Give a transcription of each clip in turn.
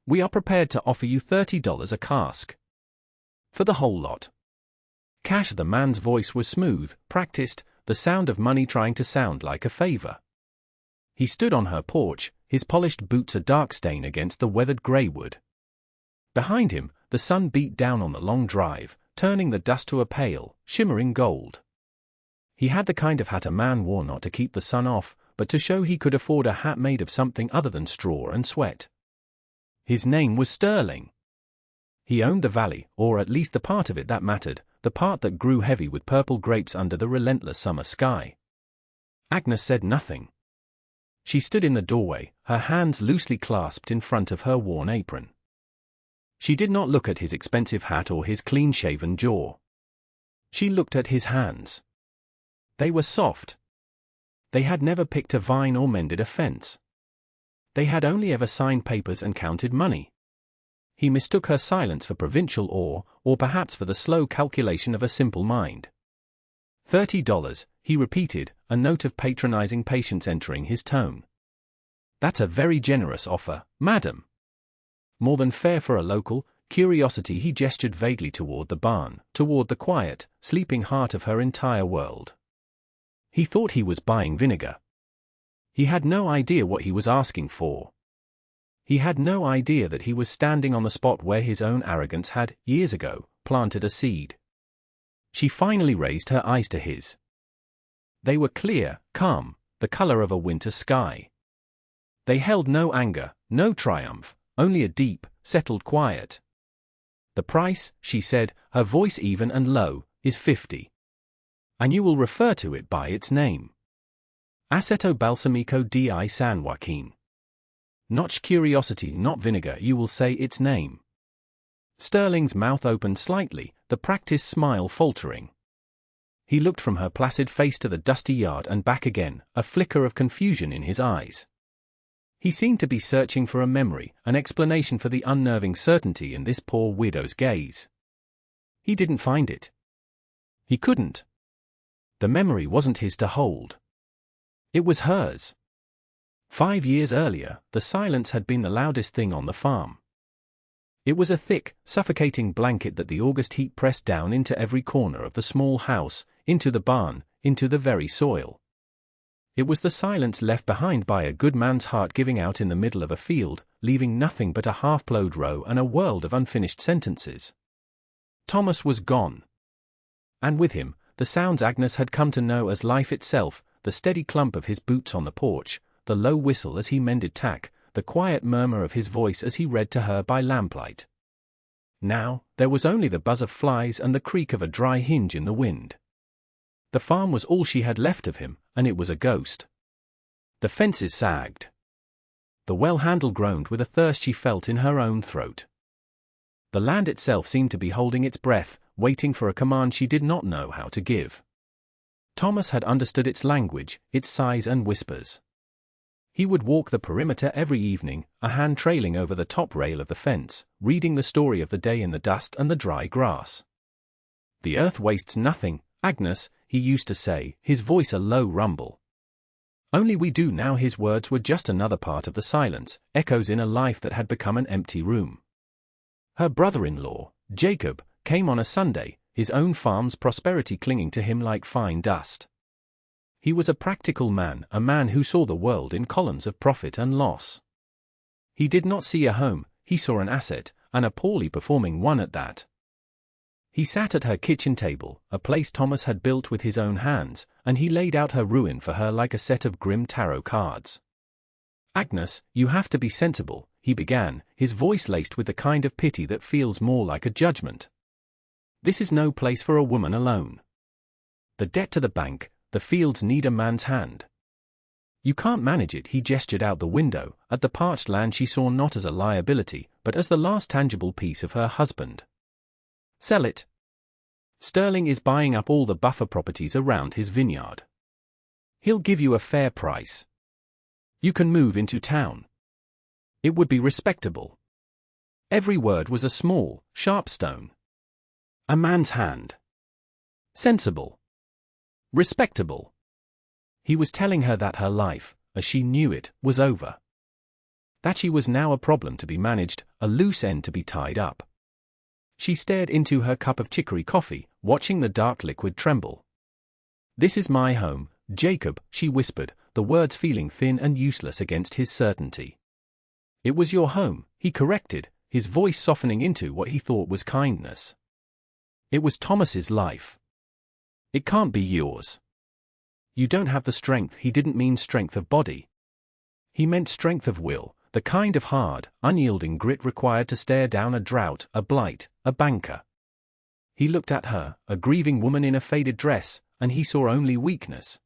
We are prepared to offer you $30 a cask. For the whole lot. Cash. The man's voice was smooth, practiced, the sound of money trying to sound like a favor. He stood on her porch, his polished boots a dark stain against the weathered gray wood. Behind him, the sun beat down on the long drive, turning the dust to a pale, shimmering gold. He had the kind of hat a man wore not to keep the sun off, but to show he could afford a hat made of something other than straw and sweat. His name was Sterling. He owned the valley, or at least the part of it that mattered, the part that grew heavy with purple grapes under the relentless summer sky. Agnes said nothing. She stood in the doorway, her hands loosely clasped in front of her worn apron. She did not look at his expensive hat or his clean-shaven jaw. She looked at his hands. They were soft. They had never picked a vine or mended a fence. They had only ever signed papers and counted money. He mistook her silence for provincial awe, or perhaps for the slow calculation of a simple mind. $30, he repeated, a note of patronizing patience entering his tone. That's a very generous offer, madam. More than fair for a local curiosity. He gestured vaguely toward the barn, toward the quiet, sleeping heart of her entire world. He thought he was buying vinegar. He had no idea what he was asking for. He had no idea that he was standing on the spot where his own arrogance had, years ago, planted a seed. She finally raised her eyes to his. They were clear, calm, the color of a winter sky. They held no anger, no triumph, only a deep, settled quiet. The price, she said, her voice even and low, is $50. And you will refer to it by its name. Aceto balsamico di San Joaquin. Not curiosity, not vinegar, you will say its name. Sterling's mouth opened slightly, the practiced smile faltering. He looked from her placid face to the dusty yard and back again, a flicker of confusion in his eyes. He seemed to be searching for a memory, an explanation for the unnerving certainty in this poor widow's gaze. He didn't find it. He couldn't. The memory wasn't his to hold. It was hers. 5 years earlier, the silence had been the loudest thing on the farm. It was a thick, suffocating blanket that the August heat pressed down into every corner of the small house, into the barn, into the very soil. It was the silence left behind by a good man's heart giving out in the middle of a field, leaving nothing but a half-plowed row and a world of unfinished sentences. Thomas was gone. And with him, the sounds Agnes had come to know as life itself, the steady clump of his boots on the porch, the low whistle as he mended tack, the quiet murmur of his voice as he read to her by lamplight. Now, there was only the buzz of flies and the creak of a dry hinge in the wind. The farm was all she had left of him, and it was a ghost. The fences sagged. The well handle groaned with a thirst she felt in her own throat. The land itself seemed to be holding its breath, waiting for a command she did not know how to give. Thomas had understood its language, its sighs and whispers. He would walk the perimeter every evening, a hand trailing over the top rail of the fence, reading the story of the day in the dust and the dry grass. The earth wastes nothing, Agnes, he used to say, his voice a low rumble. Only we do now. His words were just another part of the silence, echoes in a life that had become an empty room. Her brother-in-law, Jacob, came on a Sunday, his own farm's prosperity clinging to him like fine dust. He was a practical man, a man who saw the world in columns of profit and loss. He did not see a home, he saw an asset, and a poorly performing one at that. He sat at her kitchen table, a place Thomas had built with his own hands, and he laid out her ruin for her like a set of grim tarot cards. "Agnes, you have to be sensible," he began, his voice laced with the kind of pity that feels more like a judgment. "This is no place for a woman alone. The debt to the bank, the fields need a man's hand. You can't manage it." He gestured out the window, at the parched land she saw not as a liability, but as the last tangible piece of her husband. "Sell it. Sterling is buying up all the buffer properties around his vineyard. He'll give you a fair price. You can move into town. It would be respectable." Every word was a small, sharp stone. A man's hand. Sensible. Respectable. He was telling her that her life, as she knew it, was over. That she was now a problem to be managed, a loose end to be tied up. She stared into her cup of chicory coffee, watching the dark liquid tremble. "This is my home, Jacob," she whispered, the words feeling thin and useless against his certainty. "It was your home," he corrected, his voice softening into what he thought was kindness. "It was Thomas's life. It can't be yours. You don't have the strength." He didn't mean strength of body. He meant strength of will, the kind of hard, unyielding grit required to stare down a drought, a blight, a banker. He looked at her, a grieving woman in a faded dress, and he saw only weakness.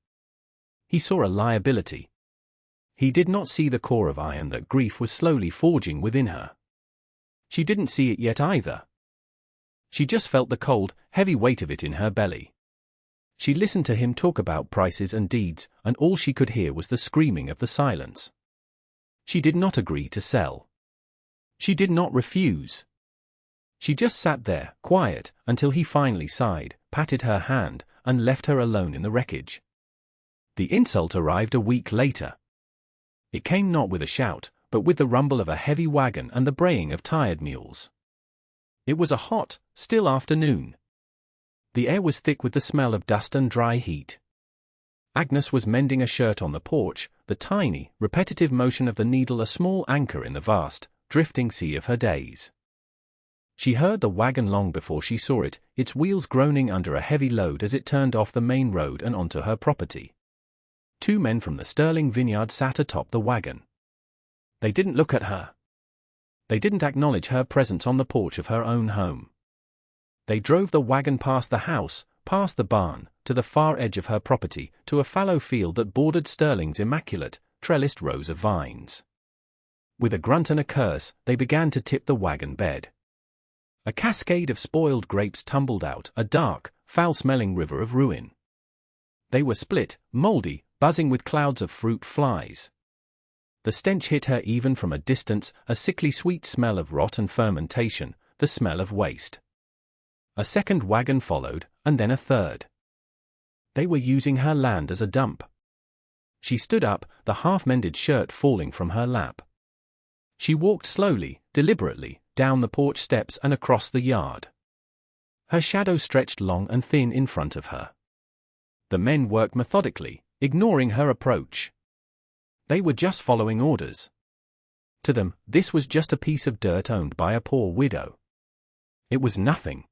He saw a liability. He did not see the core of iron that grief was slowly forging within her. She didn't see it yet either. She just felt the cold, heavy weight of it in her belly. She listened to him talk about prices and deeds, and all she could hear was the screaming of the silence. She did not agree to sell. She did not refuse. She just sat there, quiet, until he finally sighed, patted her hand, and left her alone in the wreckage. The insult arrived a week later. It came not with a shout, but with the rumble of a heavy wagon and the braying of tired mules. It was a hot, still afternoon. The air was thick with the smell of dust and dry heat. Agnes was mending a shirt on the porch, the tiny, repetitive motion of the needle a small anchor in the vast, drifting sea of her days. She heard the wagon long before she saw it, its wheels groaning under a heavy load as it turned off the main road and onto her property. 2 men from the Sterling Vineyard sat atop the wagon. They didn't look at her. They didn't acknowledge her presence on the porch of her own home. They drove the wagon past the house, past the barn, to the far edge of her property, to a fallow field that bordered Sterling's immaculate, trellised rows of vines. With a grunt and a curse, they began to tip the wagon bed. A cascade of spoiled grapes tumbled out, a dark, foul-smelling river of ruin. They were split, moldy, buzzing with clouds of fruit flies. The stench hit her even from a distance, a sickly sweet smell of rot and fermentation, the smell of waste. A second wagon followed, and then a third. They were using her land as a dump. She stood up, the half-mended shirt falling from her lap. She walked slowly, deliberately, down the porch steps and across the yard. Her shadow stretched long and thin in front of her. The men worked methodically, ignoring her approach. They were just following orders. To them, this was just a piece of dirt owned by a poor widow. It was nothing.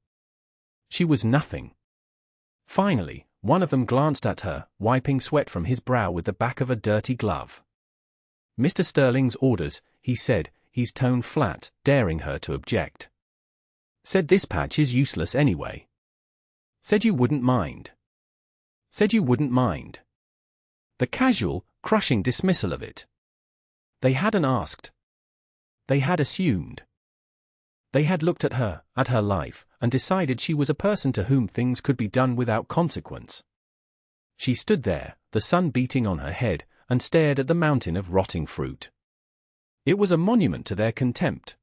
She was nothing. Finally, one of them glanced at her, wiping sweat from his brow with the back of a dirty glove. "Mr. Sterling's orders," he said, his tone flat, daring her to object. "Said this patch is useless anyway. Said you wouldn't mind. Said you wouldn't mind." The casual, crushing dismissal of it. They hadn't asked. They had assumed. They had looked at her life, and decided she was a person to whom things could be done without consequence. She stood there, the sun beating on her head, and stared at the mountain of rotting fruit. It was a monument to their contempt.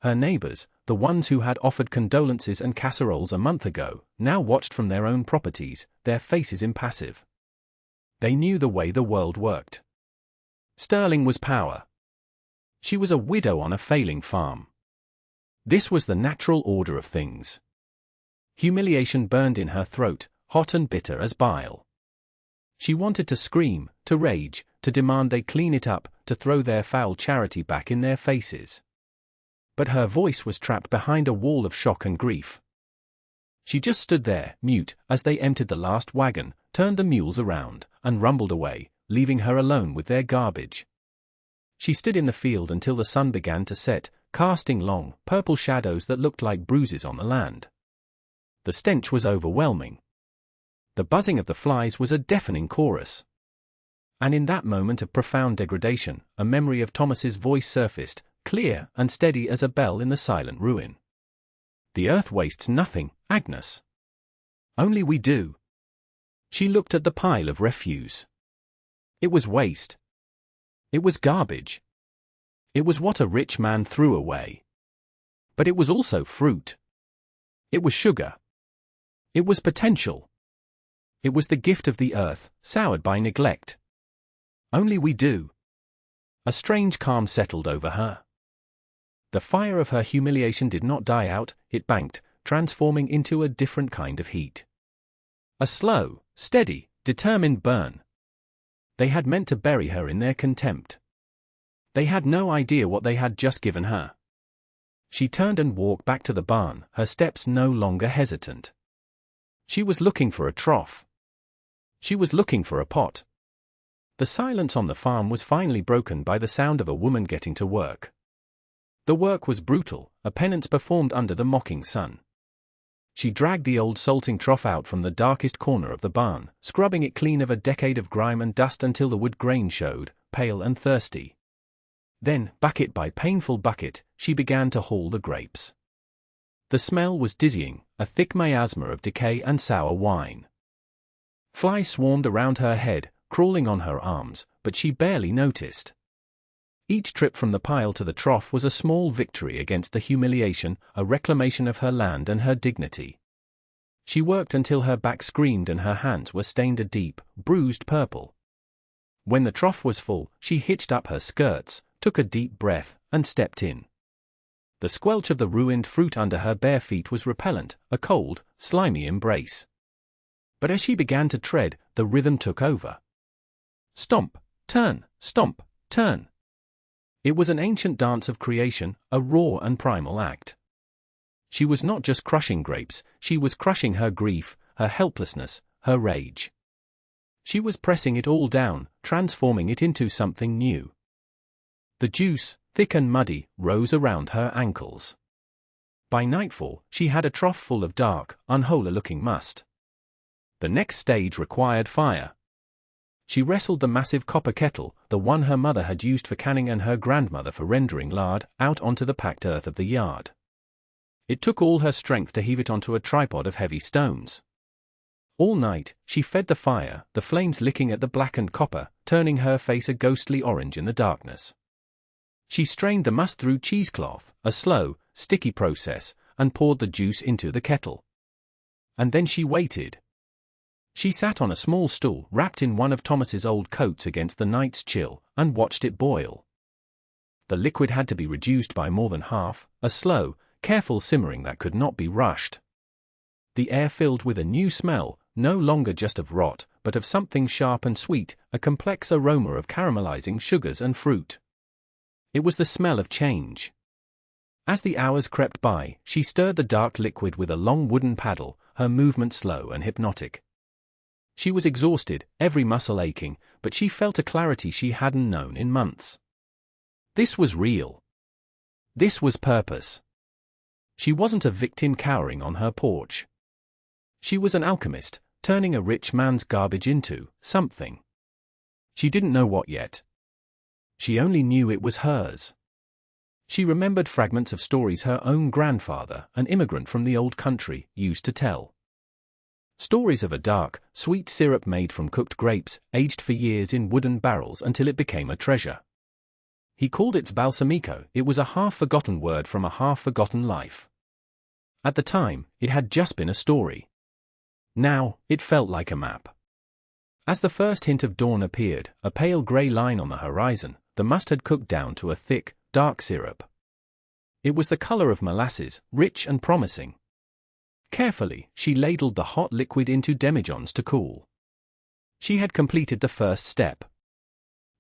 Her neighbors, the ones who had offered condolences and casseroles a month ago, now watched from their own properties, their faces impassive. They knew the way the world worked. Sterling was power. She was a widow on a failing farm. This was the natural order of things. Humiliation burned in her throat, hot and bitter as bile. She wanted to scream, to rage, to demand they clean it up, to throw their foul charity back in their faces. But her voice was trapped behind a wall of shock and grief. She just stood there, mute, as they emptied the last wagon, turned the mules around, and rumbled away, leaving her alone with their garbage. She stood in the field until the sun began to set, casting long, purple shadows that looked like bruises on the land. The stench was overwhelming. The buzzing of the flies was a deafening chorus. And in that moment of profound degradation, a memory of Thomas's voice surfaced, clear and steady as a bell in the silent ruin. "The earth wastes nothing, Agnes. Only we do." She looked at the pile of refuse. It was waste. It was garbage. It was what a rich man threw away. But it was also fruit. It was sugar. It was potential. It was the gift of the earth, soured by neglect. Only we do. A strange calm settled over her. The fire of her humiliation did not die out, it banked, transforming into a different kind of heat. A slow, steady, determined burn. They had meant to bury her in their contempt. They had no idea what they had just given her. She turned and walked back to the barn, her steps no longer hesitant. She was looking for a trough. She was looking for a pot. The silence on the farm was finally broken by the sound of a woman getting to work. The work was brutal, a penance performed under the mocking sun. She dragged the old salting trough out from the darkest corner of the barn, scrubbing it clean of a decade of grime and dust until the wood grain showed, pale and thirsty. Then, bucket by painful bucket, she began to haul the grapes. The smell was dizzying, a thick miasma of decay and sour wine. Flies swarmed around her head, crawling on her arms, but she barely noticed. Each trip from the pile to the trough was a small victory against the humiliation, a reclamation of her land and her dignity. She worked until her back screamed and her hands were stained a deep, bruised purple. When the trough was full, she hitched up her skirts, took a deep breath, and stepped in. The squelch of the ruined fruit under her bare feet was repellent, a cold, slimy embrace. But as she began to tread, the rhythm took over. Stomp, turn, stomp, turn. It was an ancient dance of creation, a raw and primal act. She was not just crushing grapes, she was crushing her grief, her helplessness, her rage. She was pressing it all down, transforming it into something new. The juice, thick and muddy, rose around her ankles. By nightfall, she had a trough full of dark, unholy-looking must. The next stage required fire. She wrestled the massive copper kettle, the one her mother had used for canning and her grandmother for rendering lard, out onto the packed earth of the yard. It took all her strength to heave it onto a tripod of heavy stones. All night, she fed the fire, the flames licking at the blackened copper, turning her face a ghostly orange in the darkness. She strained the must through cheesecloth, a slow, sticky process, and poured the juice into the kettle. And then she waited. She sat on a small stool wrapped in one of Thomas's old coats against the night's chill, and watched it boil. The liquid had to be reduced by more than half, a slow, careful simmering that could not be rushed. The air filled with a new smell, no longer just of rot, but of something sharp and sweet, a complex aroma of caramelizing sugars and fruit. It was the smell of change. As the hours crept by, she stirred the dark liquid with a long wooden paddle, her movement slow and hypnotic. She was exhausted, every muscle aching, but she felt a clarity she hadn't known in months. This was real. This was purpose. She wasn't a victim cowering on her porch. She was an alchemist, turning a rich man's garbage into something. She didn't know what yet. She only knew it was hers. She remembered fragments of stories her own grandfather, an immigrant from the old country, used to tell. Stories of a dark, sweet syrup made from cooked grapes, aged for years in wooden barrels until it became a treasure. He called it balsamico. It was a half-forgotten word from a half-forgotten life. At the time, it had just been a story. Now, it felt like a map. As the first hint of dawn appeared, a pale grey line on the horizon, the must had cooked down to a thick, dark syrup. It was the color of molasses, rich and promising. Carefully, she ladled the hot liquid into demijohns to cool. She had completed the first step.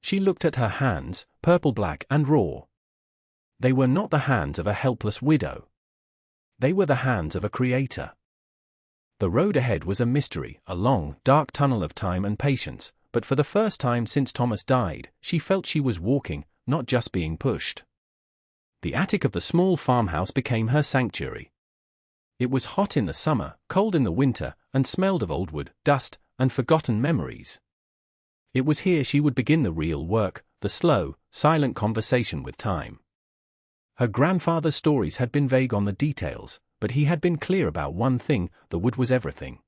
She looked at her hands, purple-black and raw. They were not the hands of a helpless widow. They were the hands of a creator. The road ahead was a mystery, a long, dark tunnel of time and patience, but for the first time since Thomas died, she felt she was walking, not just being pushed. The attic of the small farmhouse became her sanctuary. It was hot in the summer, cold in the winter, and smelled of old wood, dust, and forgotten memories. It was here she would begin the real work, the slow, silent conversation with time. Her grandfather's stories had been vague on the details, but he had been clear about one thing: the wood was everything.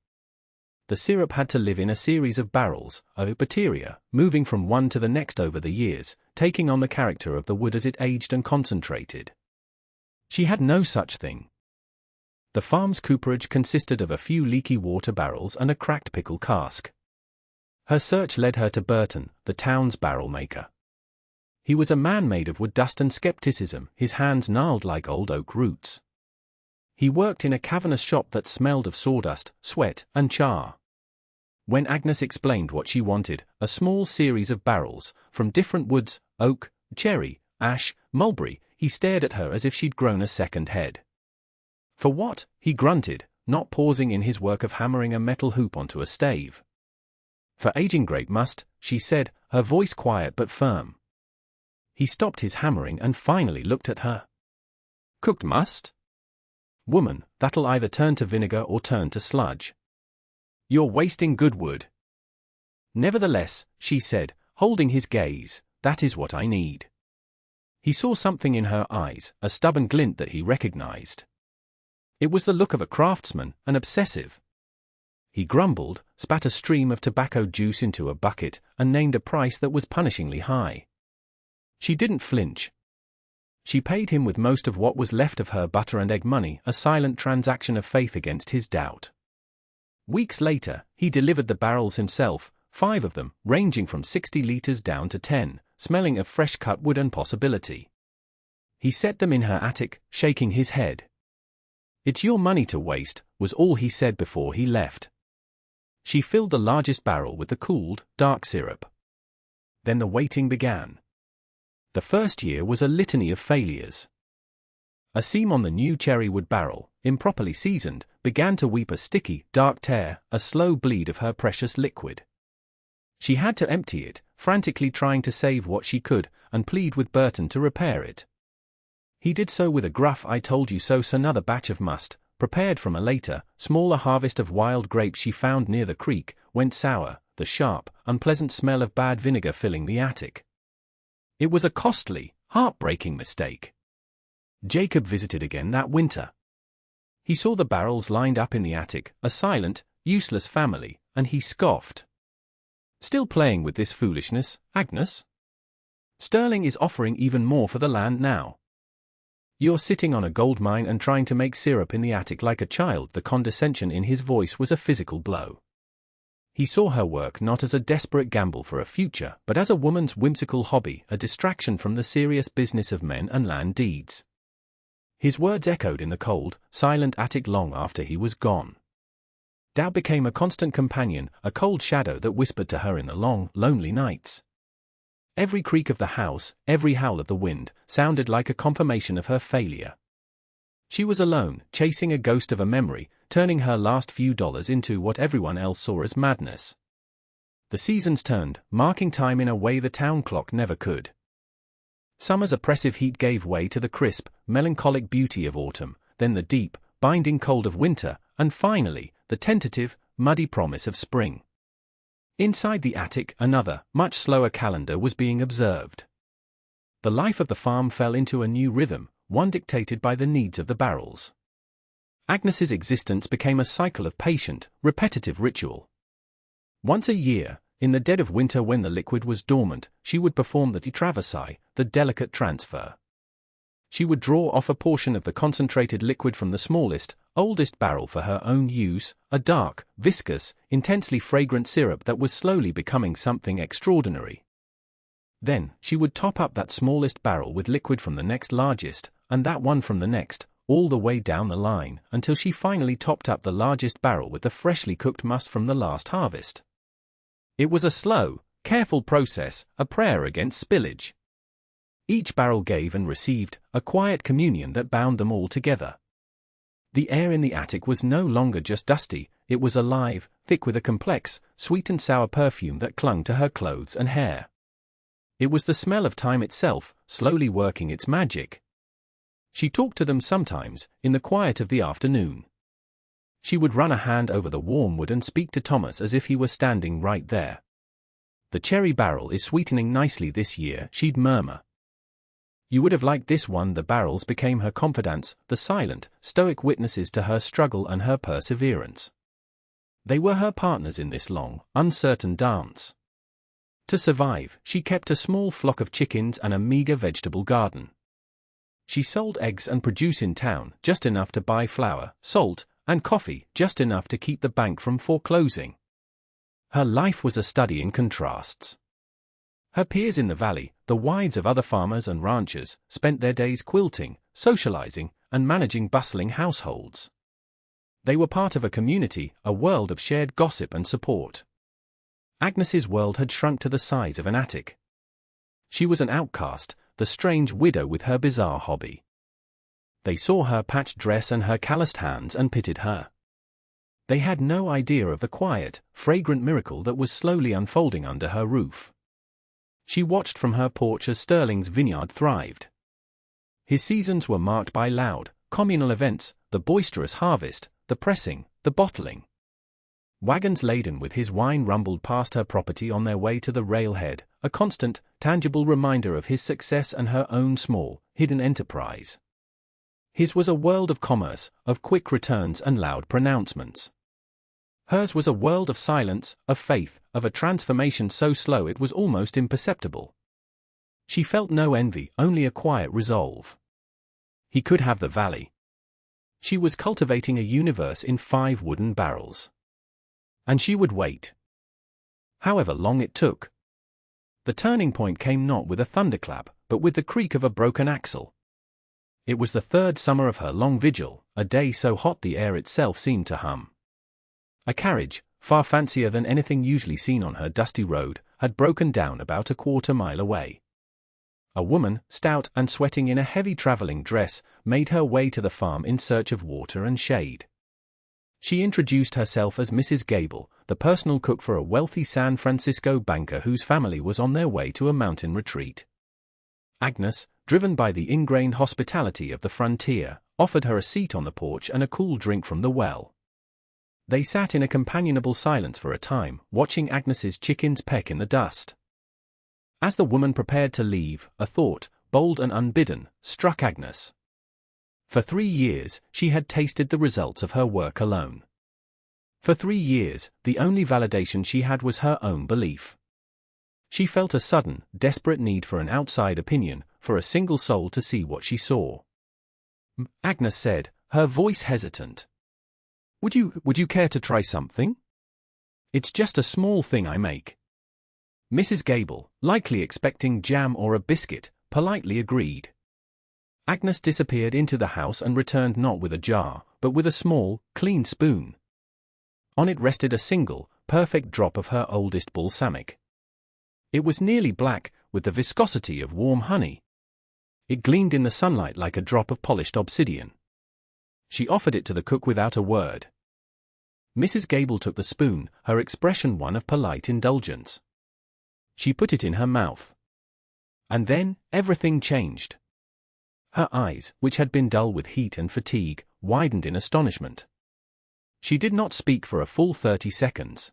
The syrup had to live in a series of barrels, a bacteria, moving from one to the next over the years, taking on the character of the wood as it aged and concentrated. She had no such thing. The farm's cooperage consisted of a few leaky water barrels and a cracked pickle cask. Her search led her to Burton, the town's barrel maker. He was a man made of wood dust and skepticism, his hands gnarled like old oak roots. He worked in a cavernous shop that smelled of sawdust, sweat, and char. When Agnes explained what she wanted, a small series of barrels, from different woods, oak, cherry, ash, mulberry, he stared at her as if she'd grown a second head. For what? He grunted, not pausing in his work of hammering a metal hoop onto a stave. For aging grape must, she said, her voice quiet but firm. He stopped his hammering and finally looked at her. Cooked must? Woman, that'll either turn to vinegar or turn to sludge. You're wasting good wood. Nevertheless, she said, holding his gaze, that is what I need. He saw something in her eyes, a stubborn glint that he recognized. It was the look of a craftsman, an obsessive. He grumbled, spat a stream of tobacco juice into a bucket, and named a price that was punishingly high. She didn't flinch. She paid him with most of what was left of her butter and egg money, a silent transaction of faith against his doubt. Weeks later, he delivered the barrels himself, 5 of them, ranging from 60 liters down to 10, smelling of fresh-cut wood and possibility. He set them in her attic, shaking his head. It's your money to waste, was all he said before he left. She filled the largest barrel with the cooled, dark syrup. Then the waiting began. The first year was a litany of failures. A seam on the new cherry wood barrel, improperly seasoned, began to weep a sticky, dark tear, a slow bleed of her precious liquid. She had to empty it, frantically trying to save what she could, and plead with Burton to repair it. He did so with a gruff "I told you so." Another batch of must, prepared from a later, smaller harvest of wild grapes she found near the creek, went sour, the sharp, unpleasant smell of bad vinegar filling the attic. It was a costly, heartbreaking mistake. Jacob visited again that winter. He saw the barrels lined up in the attic, a silent, useless family, and he scoffed. Still playing with this foolishness, Agnes? Sterling is offering even more for the land now. You're sitting on a gold mine and trying to make syrup in the attic like a child. The condescension in his voice was a physical blow. He saw her work not as a desperate gamble for a future, but as a woman's whimsical hobby, a distraction from the serious business of men and land deeds. His words echoed in the cold, silent attic long after he was gone. Doubt became a constant companion, a cold shadow that whispered to her in the long, lonely nights. Every creak of the house, every howl of the wind, sounded like a confirmation of her failure. She was alone, chasing a ghost of a memory, turning her last few dollars into what everyone else saw as madness. The seasons turned, marking time in a way the town clock never could. Summer's oppressive heat gave way to the crisp, melancholic beauty of autumn, then the deep, binding cold of winter, and finally, the tentative, muddy promise of spring. Inside the attic, another, much slower calendar was being observed. The life of the farm fell into a new rhythm, one dictated by the needs of the barrels. Agnes's existence became a cycle of patient, repetitive ritual. Once a year, in the dead of winter when the liquid was dormant, she would perform the traversai, the delicate transfer. She would draw off a portion of the concentrated liquid from the smallest, oldest barrel for her own use, a dark, viscous, intensely fragrant syrup that was slowly becoming something extraordinary. Then, she would top up that smallest barrel with liquid from the next largest, and that one from the next, all the way down the line, until she finally topped up the largest barrel with the freshly cooked must from the last harvest. It was a slow, careful process, a prayer against spillage. Each barrel gave and received, a quiet communion that bound them all together. The air in the attic was no longer just dusty, it was alive, thick with a complex, sweet and sour perfume that clung to her clothes and hair. It was the smell of time itself, slowly working its magic. She talked to them sometimes, in the quiet of the afternoon. She would run a hand over the warm wood and speak to Thomas as if he were standing right there. "The cherry barrel is sweetening nicely this year," she'd murmur. "You would have liked this one." The barrels became her confidants, the silent, stoic witnesses to her struggle and her perseverance. They were her partners in this long, uncertain dance. To survive, she kept a small flock of chickens and a meager vegetable garden. She sold eggs and produce in town, just enough to buy flour, salt, and coffee, just enough to keep the bank from foreclosing. Her life was a study in contrasts. Her peers in the valley, the wives of other farmers and ranchers, spent their days quilting, socializing, and managing bustling households. They were part of a community, a world of shared gossip and support. Agnes's world had shrunk to the size of an attic. She was an outcast, the strange widow with her bizarre hobby. They saw her patched dress and her calloused hands and pitied her. They had no idea of the quiet, fragrant miracle that was slowly unfolding under her roof. She watched from her porch as Sterling's vineyard thrived. His seasons were marked by loud, communal events, the boisterous harvest, the pressing, the bottling. Wagons laden with his wine rumbled past her property on their way to the railhead, a constant, tangible reminder of his success and her own small, hidden enterprise. His was a world of commerce, of quick returns and loud pronouncements. Hers was a world of silence, of faith, of a transformation so slow it was almost imperceptible. She felt no envy, only a quiet resolve. He could have the valley. She was cultivating a universe in 5 wooden barrels. And she would wait. However long it took. The turning point came not with a thunderclap, but with the creak of a broken axle. It was the 3rd summer of her long vigil, a day so hot the air itself seemed to hum. A carriage, far fancier than anything usually seen on her dusty road, had broken down about a 1/4 mile away. A woman, stout and sweating in a heavy traveling dress, made her way to the farm in search of water and shade. She introduced herself as Mrs. Gable, the personal cook for a wealthy San Francisco banker whose family was on their way to a mountain retreat. Agnes, driven by the ingrained hospitality of the frontier, offered her a seat on the porch and a cool drink from the well. They sat in a companionable silence for a time, watching Agnes's chickens peck in the dust. As the woman prepared to leave, a thought, bold and unbidden, struck Agnes. For 3 years, she had tasted the results of her work alone. For 3 years, the only validation she had was her own belief. She felt a sudden, desperate need for an outside opinion, for a single soul to see what she saw. Agnes said, her voice hesitant. Would you care to try something? It's just a small thing I make." Mrs. Gable, likely expecting jam or a biscuit, politely agreed. Agnes disappeared into the house and returned not with a jar, but with a small, clean spoon. On it rested a single, perfect drop of her oldest balsamic. It was nearly black, with the viscosity of warm honey. It gleamed in the sunlight like a drop of polished obsidian. She offered it to the cook without a word. Mrs. Gable took the spoon, her expression one of polite indulgence. She put it in her mouth. And then, everything changed. Her eyes, which had been dull with heat and fatigue, widened in astonishment. She did not speak for a full 30 seconds.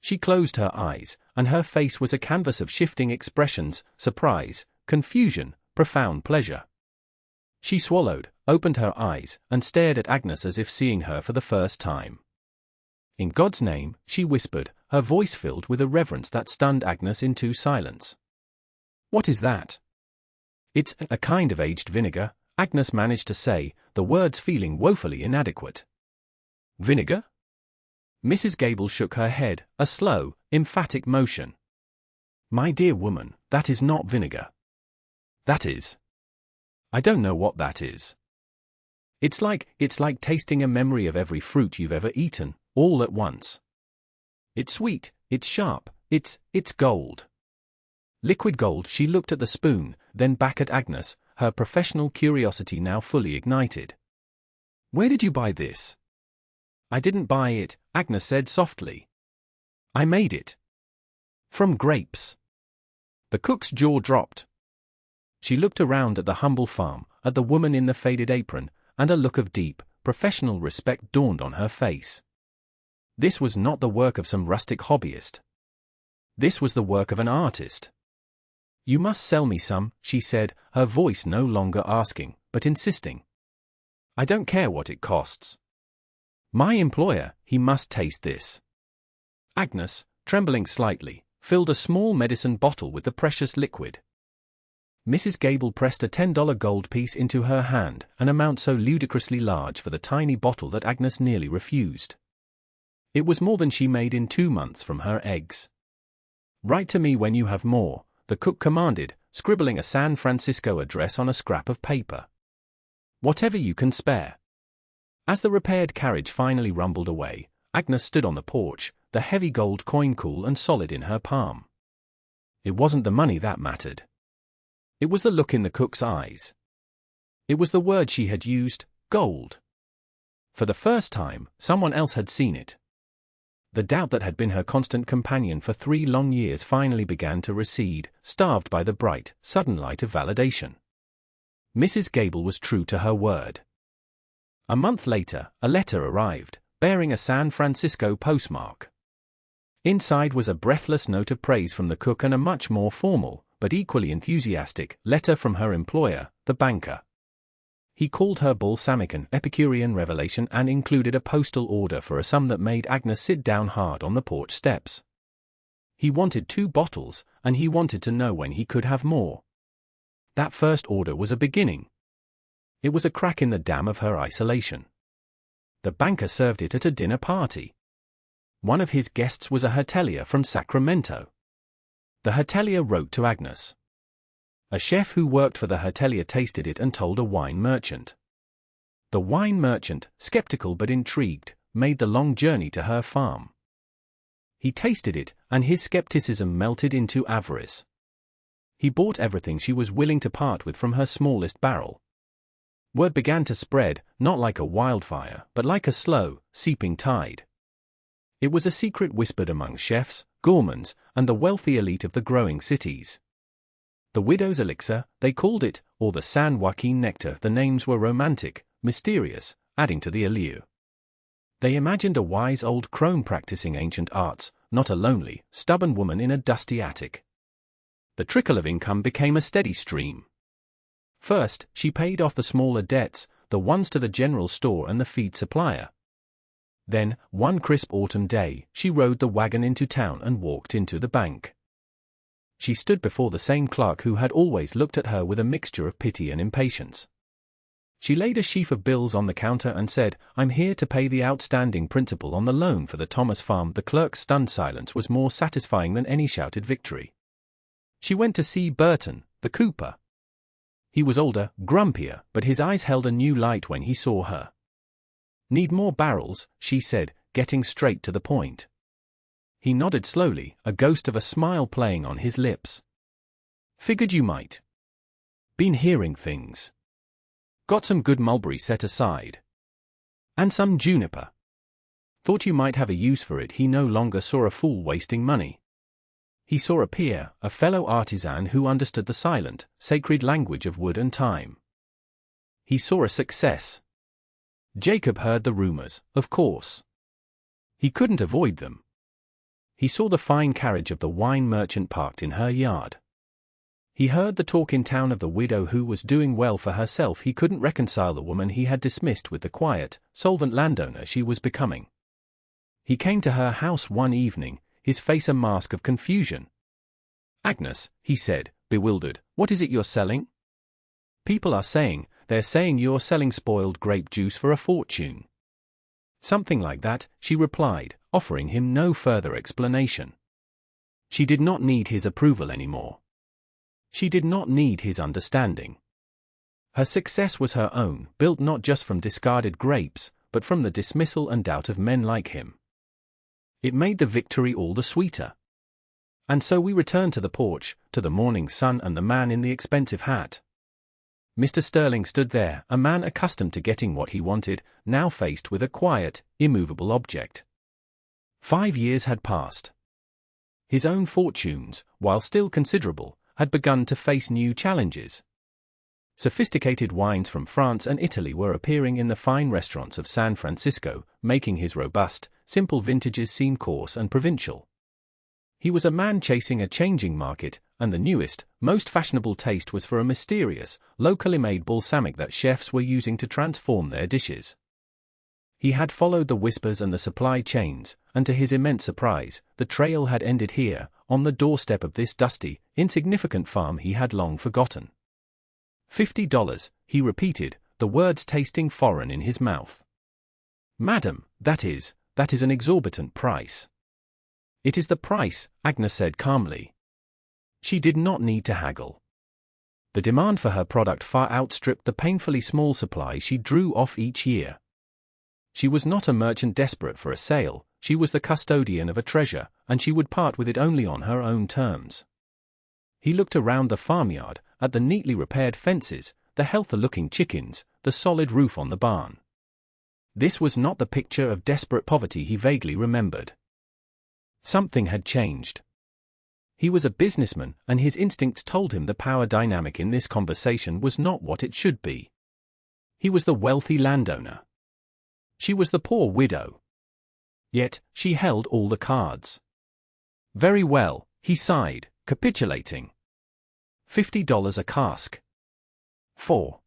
She closed her eyes, and her face was a canvas of shifting expressions, surprise, confusion, profound pleasure. She swallowed, opened her eyes, and stared at Agnes as if seeing her for the first time. "In God's name," she whispered, her voice filled with a reverence that stunned Agnes into silence. "What is that?" "It's a kind of aged vinegar," Agnes managed to say, the words feeling woefully inadequate. "Vinegar?" Mrs. Gable shook her head, a slow, emphatic motion. "My dear woman, that is not vinegar. That is. I don't know what that is. It's like tasting a memory of every fruit you've ever eaten, all at once. It's sweet, it's sharp, it's gold." Liquid gold. She looked at the spoon, then back at Agnes, her professional curiosity now fully ignited. "Where did you buy this?" "I didn't buy it," Agnes said softly. "I made it. From grapes." The cook's jaw dropped. She looked around at the humble farm, at the woman in the faded apron, and a look of deep, professional respect dawned on her face. This was not the work of some rustic hobbyist. This was the work of an artist. "You must sell me some," she said, her voice no longer asking, but insisting. "I don't care what it costs. My employer, he must taste this." Agnes, trembling slightly, filled a small medicine bottle with the precious liquid. Mrs. Gable pressed a $10 gold piece into her hand, an amount so ludicrously large for the tiny bottle that Agnes nearly refused. It was more than she made in 2 months from her eggs. "Write to me when you have more," the cook commanded, scribbling a San Francisco address on a scrap of paper. "Whatever you can spare." As the repaired carriage finally rumbled away, Agnes stood on the porch, the heavy gold coin cool and solid in her palm. It wasn't the money that mattered. It was the look in the cook's eyes. It was the word she had used, gold. For the first time, someone else had seen it. The doubt that had been her constant companion for 3 long years finally began to recede, starved by the bright, sudden light of validation. Mrs. Gable was true to her word. A month later, a letter arrived, bearing a San Francisco postmark. Inside was a breathless note of praise from the cook and a much more formal, but equally enthusiastic, letter from her employer, the banker. He called her balsamic an Epicurean revelation and included a postal order for a sum that made Agnes sit down hard on the porch steps. He wanted 2 bottles, and he wanted to know when he could have more. That first order was a beginning. It was a crack in the dam of her isolation. The banker served it at a dinner party. One of his guests was a hotelier from Sacramento. The hotelier wrote to Agnes. A chef who worked for the hotelier tasted it and told a wine merchant. The wine merchant, skeptical but intrigued, made the long journey to her farm. He tasted it, and his skepticism melted into avarice. He bought everything she was willing to part with from her smallest barrel. Word began to spread, not like a wildfire, but like a slow, seeping tide. It was a secret whispered among chefs, gourmands, and the wealthy elite of the growing cities. The widow's elixir, they called it, or the San Joaquin nectar. The names were romantic, mysterious, adding to the allure. They imagined a wise old crone practicing ancient arts, not a lonely, stubborn woman in a dusty attic. The trickle of income became a steady stream. First, she paid off the smaller debts, the ones to the general store and the feed supplier. Then, one crisp autumn day, she rode the wagon into town and walked into the bank. She stood before the same clerk who had always looked at her with a mixture of pity and impatience. She laid a sheaf of bills on the counter and said, "I'm here to pay the outstanding principal on the loan for the Thomas farm." The clerk's stunned silence was more satisfying than any shouted victory. She went to see Burton, the cooper. He was older, grumpier, but his eyes held a new light when he saw her. "Need more barrels?" she said, getting straight to the point. He nodded slowly, a ghost of a smile playing on his lips. "Figured you might. Been hearing things. Got some good mulberry set aside. And some juniper. Thought you might have a use for it." He no longer saw a fool wasting money. He saw a peer, a fellow artisan who understood the silent, sacred language of wood and time. He saw a success. Jacob heard the rumors, of course. He couldn't avoid them. He saw the fine carriage of the wine merchant parked in her yard. He heard the talk in town of the widow who was doing well for herself. He couldn't reconcile the woman he had dismissed with the quiet, solvent landowner she was becoming. He came to her house one evening, his face a mask of confusion. "Agnes," he said, bewildered, "what is it you're selling?" "People are saying, they're saying you're selling spoiled grape juice for a fortune." "Something like that," she replied, offering him no further explanation. She did not need his approval anymore. She did not need his understanding. Her success was her own, built not just from discarded grapes, but from the dismissal and doubt of men like him. It made the victory all the sweeter. And so we returned to the porch, to the morning sun and the man in the expensive hat. Mr. Sterling stood there, a man accustomed to getting what he wanted, now faced with a quiet, immovable object. 5 years had passed. His own fortunes, while still considerable, had begun to face new challenges. Sophisticated wines from France and Italy were appearing in the fine restaurants of San Francisco, making his robust, simple vintages seem coarse and provincial. He was a man chasing a changing market, and the newest, most fashionable taste was for a mysterious, locally made balsamic that chefs were using to transform their dishes. He had followed the whispers and the supply chains, and to his immense surprise, the trail had ended here, on the doorstep of this dusty, insignificant farm he had long forgotten. $50, he repeated, the words tasting foreign in his mouth. "Madam, that is an exorbitant price." It is the price, Agnes said calmly. She did not need to haggle. The demand for her product far outstripped the painfully small supply she drew off each year. She was not a merchant desperate for a sale, she was the custodian of a treasure, and she would part with it only on her own terms. He looked around the farmyard, at the neatly repaired fences, the healthy-looking chickens, the solid roof on the barn. This was not the picture of desperate poverty he vaguely remembered. Something had changed. He was a businessman, and his instincts told him the power dynamic in this conversation was not what it should be. He was the wealthy landowner. She was the poor widow. Yet, she held all the cards. Very well, he sighed, capitulating. $50 a cask. 4.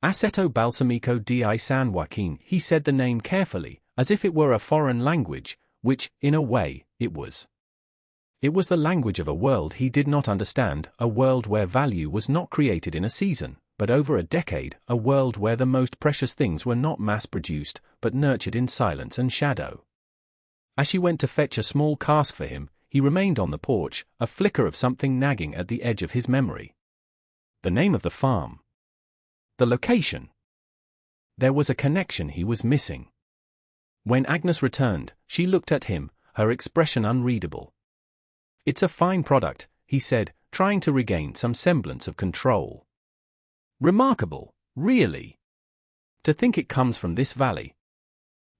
Aceto Balsamico di San Joaquin, he said the name carefully, as if it were a foreign language, which, in a way, it was. It was the language of a world he did not understand, a world where value was not created in a season, but over a decade, a world where the most precious things were not mass-produced, but nurtured in silence and shadow. As she went to fetch a small cask for him, he remained on the porch, a flicker of something nagging at the edge of his memory. The name of the farm. The location. There was a connection he was missing. When Agnes returned, she looked at him, her expression unreadable. It's a fine product, he said, trying to regain some semblance of control. Remarkable, really. To think it comes from this valley.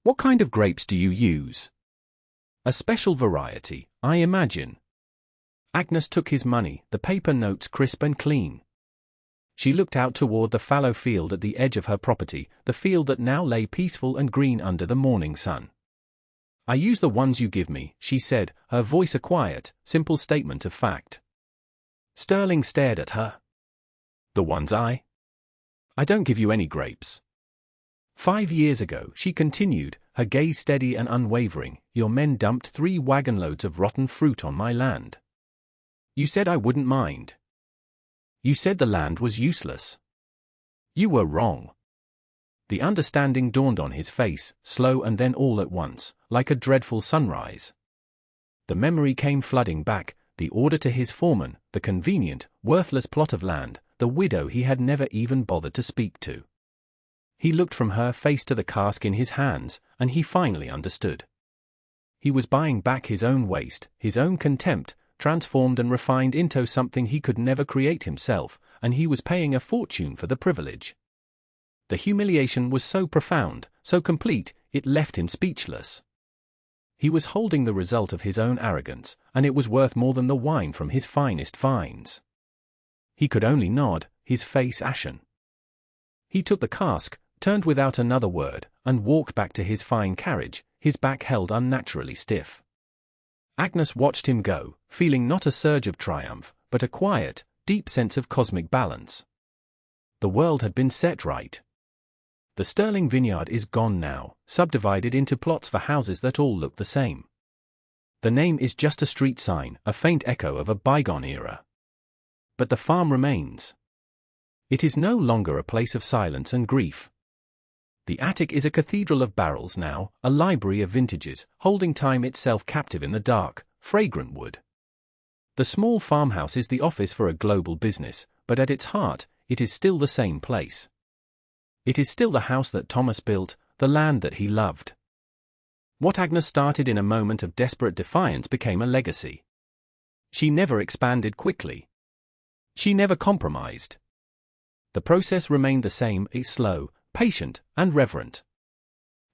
What kind of grapes do you use? A special variety, I imagine. Agnes took his money, the paper notes crisp and clean. She looked out toward the fallow field at the edge of her property, the field that now lay peaceful and green under the morning sun. I use the ones you give me, she said, her voice a quiet, simple statement of fact. Sterling stared at her. The ones I don't give you any grapes. 5 years ago, she continued, her gaze steady and unwavering, your men dumped 3 wagon loads of rotten fruit on my land. You said I wouldn't mind. You said the land was useless. You were wrong. The understanding dawned on his face, slow and then all at once, like a dreadful sunrise. The memory came flooding back, the order to his foreman, the convenient, worthless plot of land, the widow he had never even bothered to speak to. He looked from her face to the cask in his hands, and he finally understood. He was buying back his own waste, his own contempt, transformed and refined into something he could never create himself, and he was paying a fortune for the privilege. The humiliation was so profound, so complete, it left him speechless. He was holding the result of his own arrogance, and it was worth more than the wine from his finest vines. He could only nod, his face ashen. He took the cask, turned without another word, and walked back to his fine carriage, his back held unnaturally stiff. Agnes watched him go, feeling not a surge of triumph, but a quiet, deep sense of cosmic balance. The world had been set right. The sterling vineyard is gone now, subdivided into plots for houses that all look the same. The name is just a street sign, a faint echo of a bygone era. But the farm remains. It is no longer a place of silence and grief. The attic is a cathedral of barrels now, a library of vintages, holding time itself captive in the dark, fragrant wood. The small farmhouse is the office for a global business, but at its heart, it is still the same place. It is still the house that Thomas built, the land that he loved. What Agnes started in a moment of desperate defiance became a legacy. She never expanded quickly. She never compromised. The process remained the same, slow, patient, and reverent.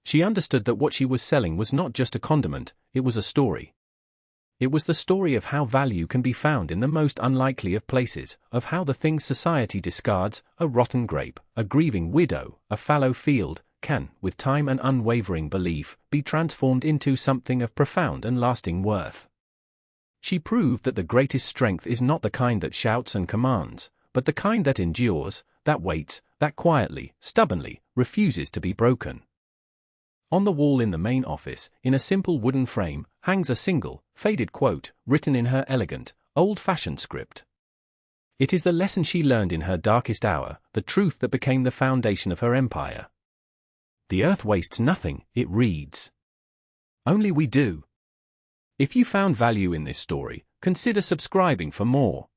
She understood that what she was selling was not just a condiment, it was a story. It was the story of how value can be found in the most unlikely of places, of how the things society discards, a rotten grape, a grieving widow, a fallow field, can, with time and unwavering belief, be transformed into something of profound and lasting worth. She proved that the greatest strength is not the kind that shouts and commands, but the kind that endures, that waits, that quietly, stubbornly, refuses to be broken. On the wall in the main office, in a simple wooden frame, hangs a single, faded quote, written in her elegant, old-fashioned script. It is the lesson she learned in her darkest hour, the truth that became the foundation of her empire. The earth wastes nothing, it reads. Only we do. If you found value in this story, consider subscribing for more.